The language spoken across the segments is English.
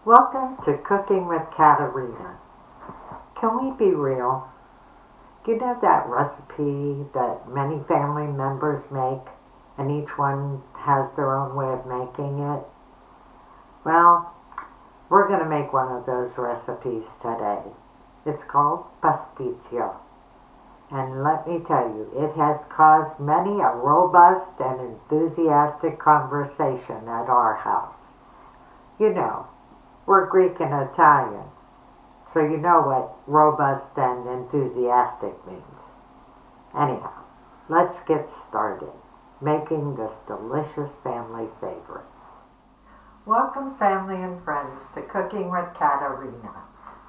Welcome to Cooking with Katerina. Can we be real? You know that recipe that many family members make and each one has their own way of making it? Well, we're going to make one of those recipes today. It's called Pastitsio. And let me tell you, it has caused many a robust and enthusiastic conversation at our house. You know, we're Greek and Italian, so you know what robust and enthusiastic means. Anyhow, let's get started making this delicious family favorite. Welcome, family and friends, to Cooking with Katerina.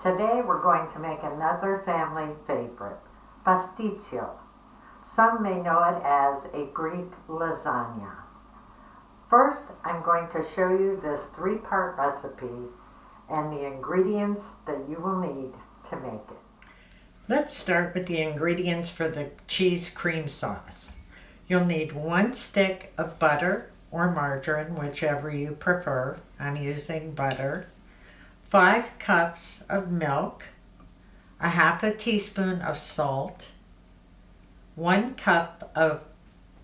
Today we're going to make another family favorite, Pastitsio. Some may know it as a Greek lasagna. First, I'm going to show you this three-part recipe and the ingredients that you will need to make it. Let's start with the ingredients for the cheese cream sauce. You'll need 1 stick of butter or margarine, whichever you prefer. I'm using butter. 5 cups of milk, a half a teaspoon of salt, 1 cup of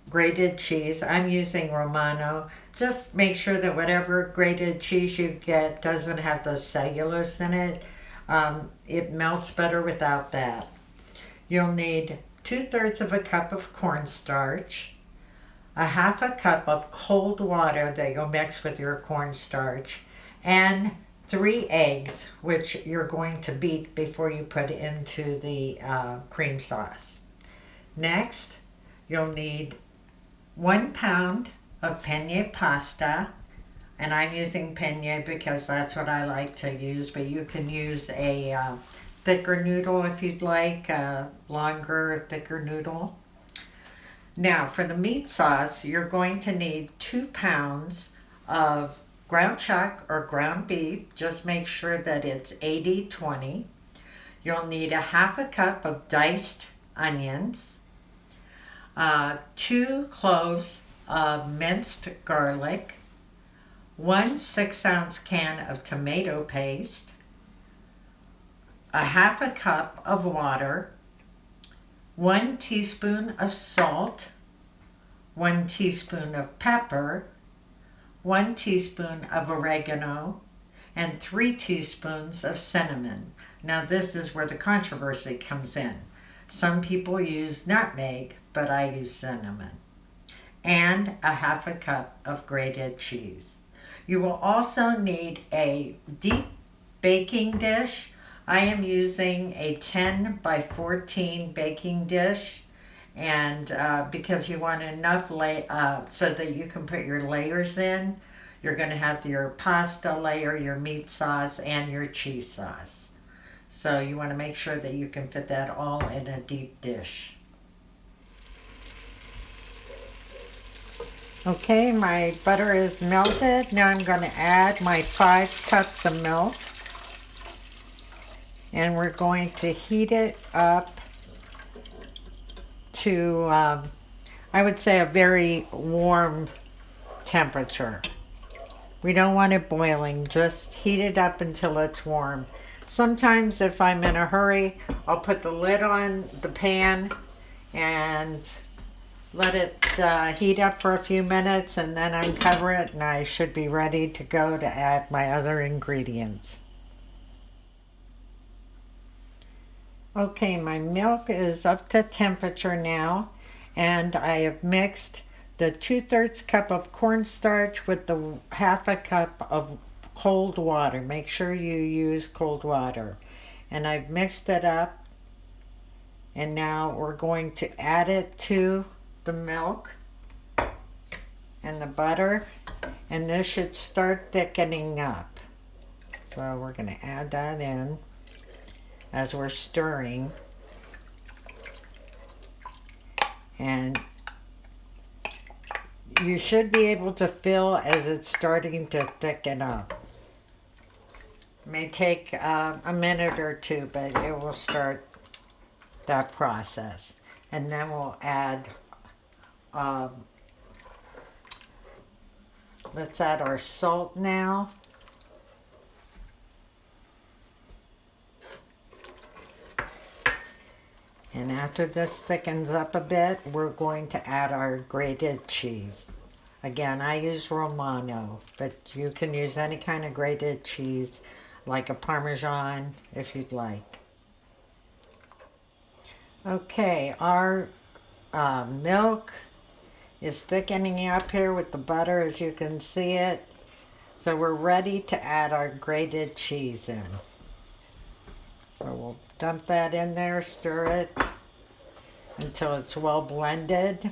grated cheese. I'm using Romano. Just make sure that whatever grated cheese you get doesn't have the cellulose in it. It melts better without that. You'll need 2/3 of a cup of cornstarch, a half a cup of cold water that you'll mix with your cornstarch, and 3 eggs, which you're going to beat before you put into the cream sauce. Next, you'll need 1 pound of penne pasta, and I'm using penne because that's what I like to use, but you can use a thicker noodle if you'd like, a longer, thicker noodle. Now, for the meat sauce, you're going to need 2 pounds of ground chuck or ground beef. Just make sure that it's 80-20. You'll need a half a cup of diced onions, 2 cloves of minced garlic, 1 6-ounce can of tomato paste, a half a cup of water, 1 teaspoon of salt, 1 teaspoon of pepper, 1 teaspoon of oregano, and 3 teaspoons of cinnamon. Now this is where the controversy comes in. Some people use nutmeg, but I use cinnamon. And a half a cup of grated cheese. You will also need a deep baking dish. I am using a 10 by 14 baking dish, and because you want enough so that you can put your layers in. You're going to have your pasta layer, your meat sauce, and your cheese sauce. So you want to make sure that you can fit that all in a deep dish. Okay, my butter is melted. Now I'm going to add my 5 cups of milk. And we're going to heat it up to, I would say, a very warm temperature. We don't want it boiling, just heat it up until it's warm. Sometimes if I'm in a hurry, I'll put the lid on the pan and let it heat up for a few minutes, and then uncover it, and I should be ready to go to add my other ingredients. Okay, my milk is up to temperature now, and I have mixed the 2/3 cup of cornstarch with the half a cup of cold water. Make sure you use cold water. And I've mixed it up, and now we're going to add it to the milk and the butter, and this should start thickening up. So we're going to add that in as we're stirring, and you should be able to feel as it's starting to thicken up. It may take a minute or two, but it will start that process. And then we'll add let's add our salt now. And after this thickens up a bit, we're going to add our grated cheese. Again, I use Romano, but you can use any kind of grated cheese, like a Parmesan, if you'd like. Okay, our milk is thickening up here with the butter, as you can see it. So we're ready to add our grated cheese in. So we'll dump that in there, stir it until it's well blended.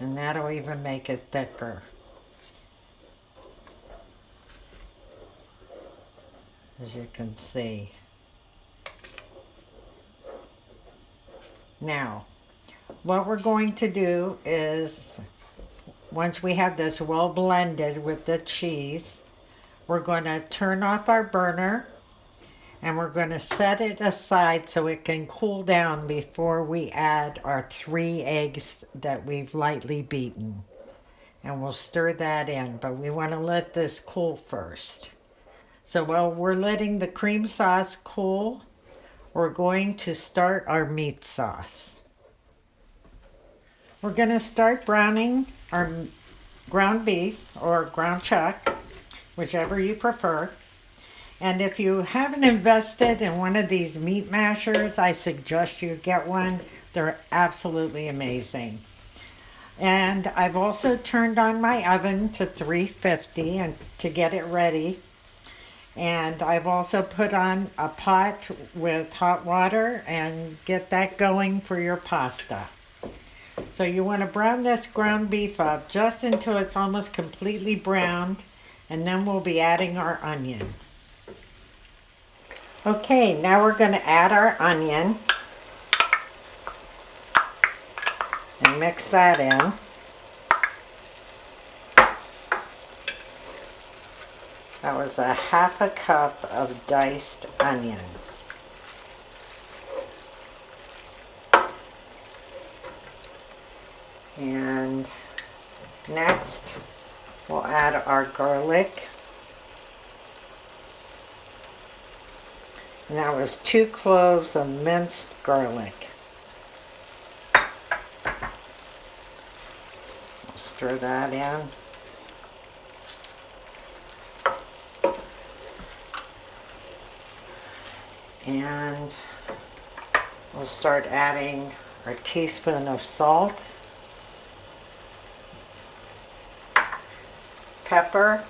And that'll even make it thicker. As you can see. Now, what we're going to do is, once we have this well blended with the cheese, we're going to turn off our burner and we're going to set it aside so it can cool down before we add our 3 eggs that we've lightly beaten. And we'll stir that in, but we want to let this cool first. So while we're letting the cream sauce cool, we're going to start our meat sauce. We're going to start browning our ground beef or ground chuck, whichever you prefer. And if you haven't invested in one of these meat mashers, I suggest you get one. They're absolutely amazing. And I've also turned on my oven to 350 and to get it ready. And I've also put on a pot with hot water and get that going for your pasta. So you want to brown this ground beef up just until it's almost completely browned, and then we'll be adding our onion. Okay, now we're going to add our onion and mix that in. That was a 1/2 cup of diced onion. And next, we'll add our garlic. And that was 2 cloves of minced garlic. We'll stir that in. And we'll start adding our teaspoon of salt. Pepper.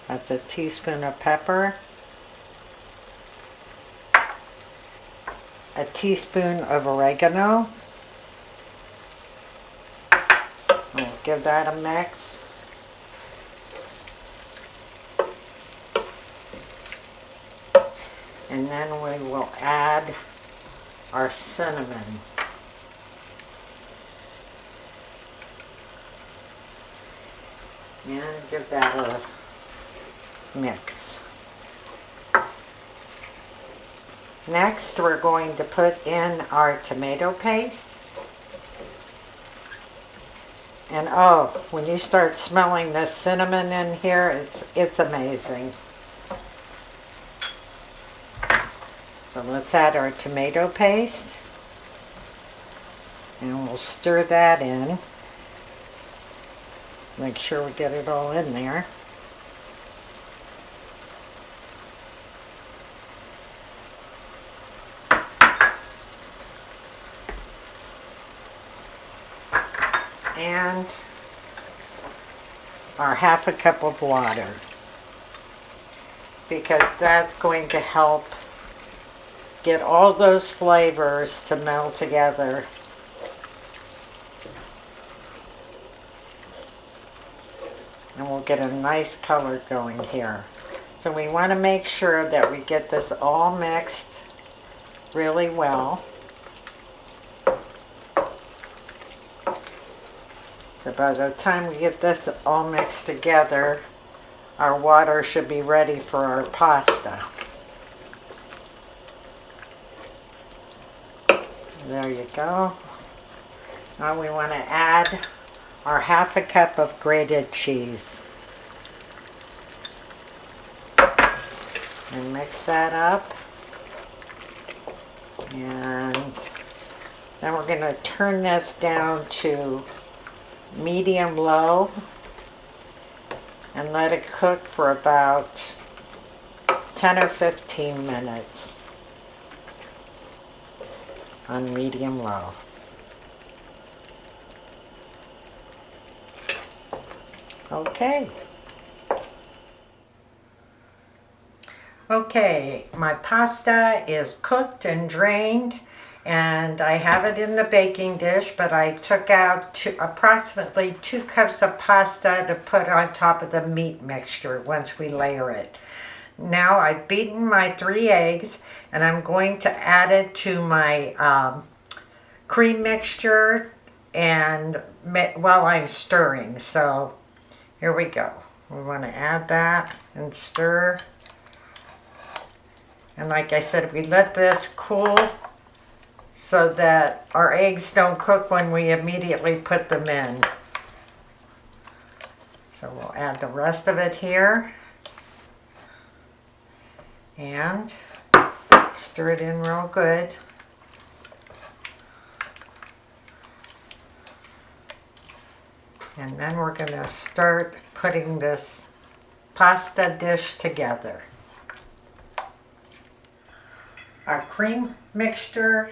That's a teaspoon of pepper. A teaspoon of oregano. We'll give that a mix. And then we will add our cinnamon. And give that a mix. Next, we're going to put in our tomato paste. And oh, when you start smelling the cinnamon in here, it's amazing. So let's add our tomato paste. And we'll stir that in. Make sure we get it all in there. And our 1/2 cup of water, because that's going to help get all those flavors to meld together. And we'll get a nice color going here. So we want to make sure that we get this all mixed really well. So by the time we get this all mixed together, our water should be ready for our pasta. There you go. Now we want to add our 1/2 cup of grated cheese. And mix that up. And then we're going to turn this down to medium low and let it cook for about 10 or 15 minutes on medium low. Okay. Okay, my pasta is cooked and drained, and I have it in the baking dish, but I took out approximately 2 cups of pasta to put on top of the meat mixture once we layer it. Now I've beaten my 3 eggs, and I'm going to add it to my cream mixture and while I'm stirring. So here we go. We want to add that and stir. And like I said, we let this cool so that our eggs don't cook when we immediately put them in. So we'll add the rest of it here and stir it in real good. And then we're going to start putting this pasta dish together. Our cream mixture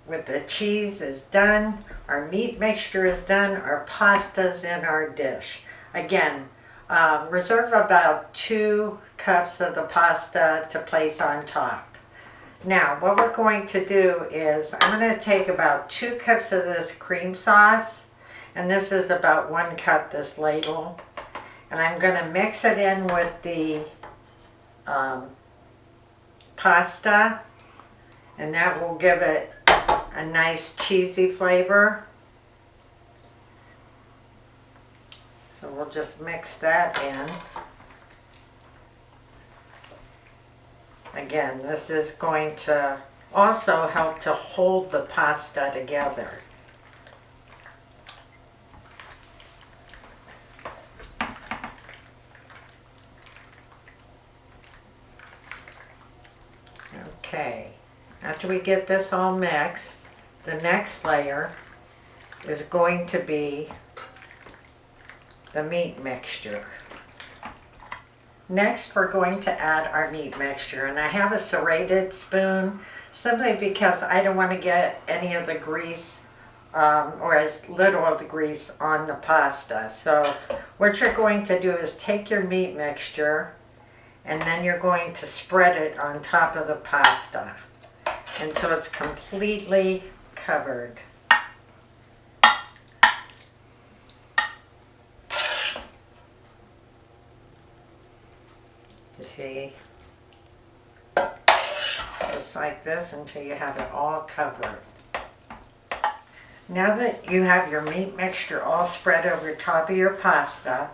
with the cheese is done. Our meat mixture is done. Our pasta's in our dish. Again, reserve about 2 cups of the pasta to place on top. Now, what we're going to do is I'm going to take about 2 cups of this cream sauce, and this is about 1 cup, this ladle, and I'm going to mix it in with the pasta, and that will give it a nice cheesy flavor. So we'll just mix that in. Again, this is going to also help to hold the pasta together. Okay, after we get this all mixed, the next layer is going to be the meat mixture. Next, we're going to add our meat mixture, and I have a serrated spoon simply because I don't want to get any of the grease or as little of the grease on the pasta. So what you're going to do is take your meat mixture and then you're going to spread it on top of the pasta until it's completely covered. You see, just like this until you have it all covered. Now that you have your meat mixture all spread over top of your pasta,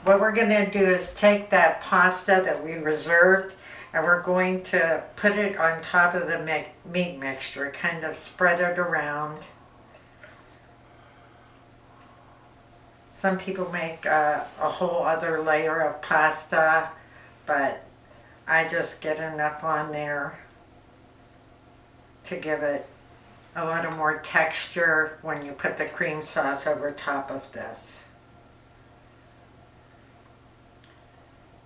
what we're going to do is take that pasta that we reserved and we're going to put it on top of the meat mixture, kind of spread it around. Some people make a whole other layer of pasta, but I just get enough on there to give it a little more texture when you put the cream sauce over top of this.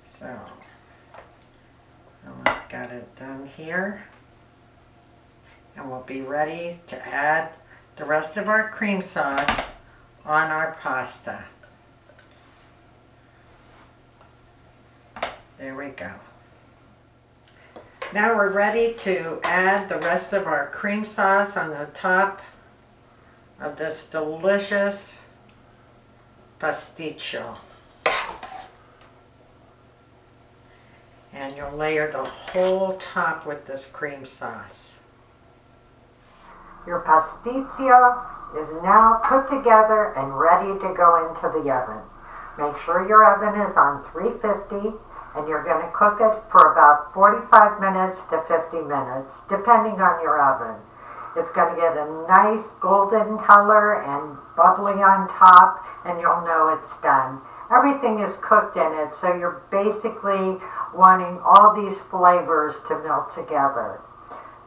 So, almost got it done here. And we'll be ready to add the rest of our cream sauce on our pasta. There we go. Now we're ready to add the rest of our cream sauce on the top of this delicious pasticcio. And you'll layer the whole top with this cream sauce. Your pastisio is now put together and ready to go into the oven. Make sure your oven is on 350 and you're going to cook it for about 45 minutes to 50 minutes, depending on your oven. It's going to get a nice golden color and bubbly on top, and you'll know it's done. Everything is cooked in it, so you're basically wanting all these flavors to melt together.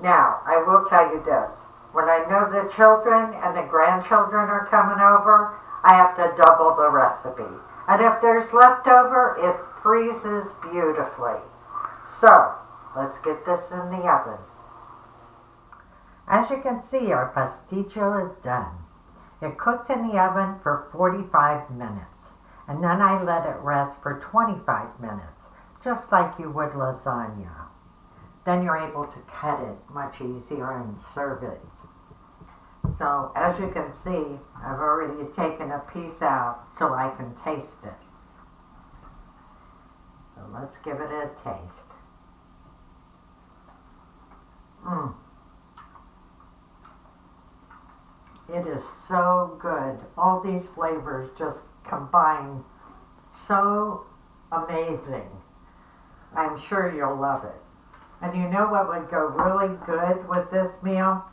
Now, I will tell you this. When I know the children and the grandchildren are coming over, I have to double the recipe. And if there's leftover, it freezes beautifully. So, let's get this in the oven. As you can see, our pasticcio is done. It cooked in the oven for 45 minutes, and then I let it rest for 25 minutes, just like you would lasagna. Then you're able to cut it much easier and serve it. So as you can see, I've already taken a piece out so I can taste it. So let's give it a taste. It is so good. All these flavors just combine so amazing. I'm sure you'll love it. And you know what would go really good with this meal?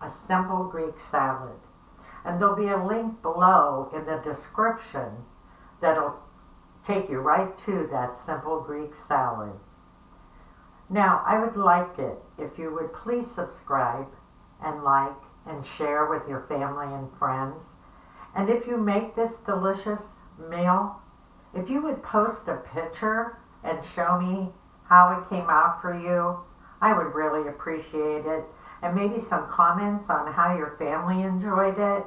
A simple Greek salad. And there'll be a link below in the description that'll take you right to that simple Greek salad. Now, I would like it if you would please subscribe and like and share with your family and friends. And if you make this delicious meal, if you would post a picture and show me how it came out for you, I would really appreciate it. And maybe some comments on how your family enjoyed it.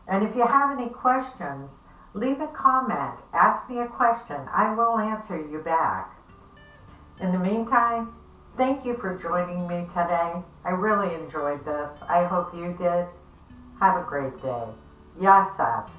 And if you have any questions, leave a comment. Ask me a question. I will answer you back. In the meantime, thank you for joining me today. I really enjoyed this. I hope you did. Have a great day. Yasas.